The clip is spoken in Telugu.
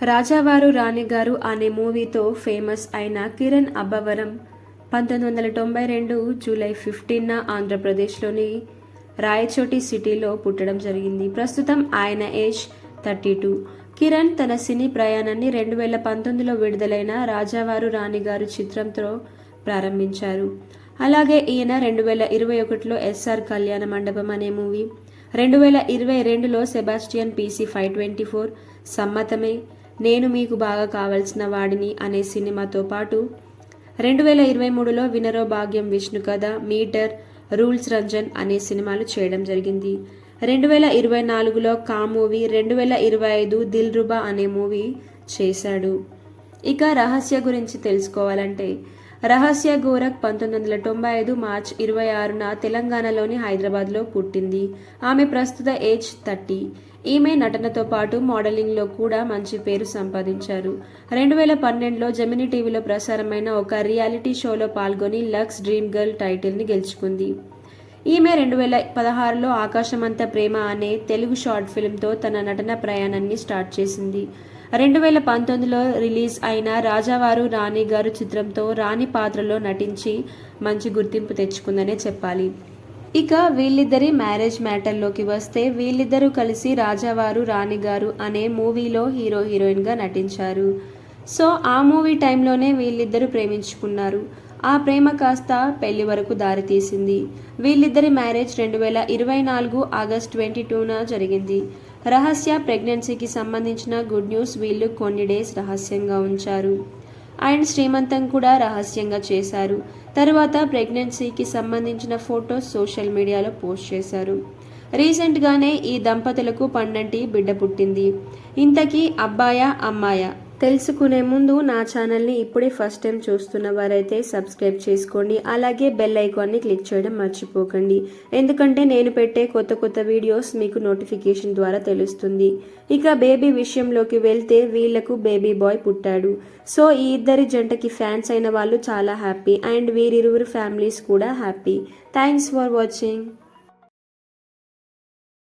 రాజావారు రాణిగారు అనే మూవీతో ఫేమస్ అయిన కిరణ్ అబ్బవరం 1992 జూలై 15న ఆంధ్రప్రదేశ్లోని రాయచోటి సిటీలో పుట్టడం జరిగింది. ప్రస్తుతం ఆయన ఏజ్ 32. కిరణ్ తన సినీ ప్రయాణాన్ని 2019లో విడుదలైన రాజావారు రాణిగారు చిత్రంతో ప్రారంభించారు. అలాగే ఈయన 2021లో ఎస్ఆర్ కళ్యాణ మండపం అనే మూవీ, 2022లో సెబాస్టియన్ PC 524, సమ్మతమే, నేను మీకు బాగా కావలసిన వాడిని అనే సినిమాతో పాటు 2023లో వినరో భాగ్యం విష్ణు కథ, మీటర్, రూల్స్ రంజన్ అనే సినిమాలు చేయడం జరిగింది. 2024లో కా మూవీ, 2025 దిల్ రుబా అనే మూవీ చేశాడు. ఇక రహస్య గురించి తెలుసుకోవాలంటే రహస్య గోరఖ్ 1995 మార్చ్ 26న తెలంగాణలోని హైదరాబాద్లో పుట్టింది. ఆమె ప్రస్తుత ఏజ్ 30. ఈమె నటనతో పాటు మోడలింగ్లో కూడా మంచి పేరు సంపాదించారు. 2012లో జెమినీ టీవీలో ప్రసారమైన ఒక రియాలిటీ షోలో పాల్గొని లక్స్ డ్రీమ్ గర్ల్ టైటిల్ని గెలుచుకుంది. ఈమె 2016లో ఆకాశమంత ప్రేమ అనే తెలుగు షార్ట్ ఫిల్మ్తో తన నటన ప్రయాణాన్ని స్టార్ట్ చేసింది. 2019లో రిలీజ్ అయిన రాజావారు రాణిగారు చిత్రంతో రాణి పాత్రలో నటించి మంచి గుర్తింపు తెచ్చుకుందనే చెప్పాలి. ఇక వీళ్ళిద్దరి మ్యారేజ్ మ్యాటర్లోకి వస్తే వీళ్ళిద్దరూ కలిసి రాజావారు రాణిగారు అనే మూవీలో హీరో హీరోయిన్గా నటించారు. సో ఆ మూవీ టైంలోనే వీళ్ళిద్దరూ ప్రేమించుకున్నారు. ఆ ప్రేమ కాస్త పెళ్లి వరకు దారితీసింది. వీళ్ళిద్దరి మ్యారేజ్ 2024 ఆగస్ట్ 22న జరిగింది. రహస్య ప్రెగ్నెన్సీకి సంబంధించిన గుడ్ న్యూస్ వీళ్ళు కొన్ని డేస్ రహస్యంగా ఉంచారు. అండ్ శ్రీమంతం కూడా రహస్యంగా చేశారు. తరువాత ప్రెగ్నెన్సీకి సంబంధించిన ఫొటోస్ సోషల్ మీడియాలో పోస్ట్ చేశారు. రీసెంట్గానే ఈ దంపతులకు పండంటి బిడ్డ పుట్టింది. ఇంతకీ అబ్బాయా అమ్మాయా తెలుసుకునే ముందు నా ఛానల్ని ఇప్పుడే ఫస్ట్ టైం చూస్తున్న వారైతే సబ్స్క్రైబ్ చేసుకోండి. అలాగే బెల్ ఐకాన్ని క్లిక్ చేయడం మర్చిపోకండి. ఎందుకంటే నేను పెట్టే కొత్త కొత్త వీడియోస్ మీకు నోటిఫికేషన్ ద్వారా తెలుస్తుంది. ఇక బేబీ విషయంలోకి వెళ్తే వీళ్లకు బేబీ బాయ్ పుట్టాడు. సో ఈ ఇద్దరి జంటకి ఫ్యాన్స్ అయిన వాళ్ళు చాలా హ్యాపీ అండ్ వీరిరువురు ఫ్యామిలీస్ కూడా హ్యాపీ. Thanks for watching.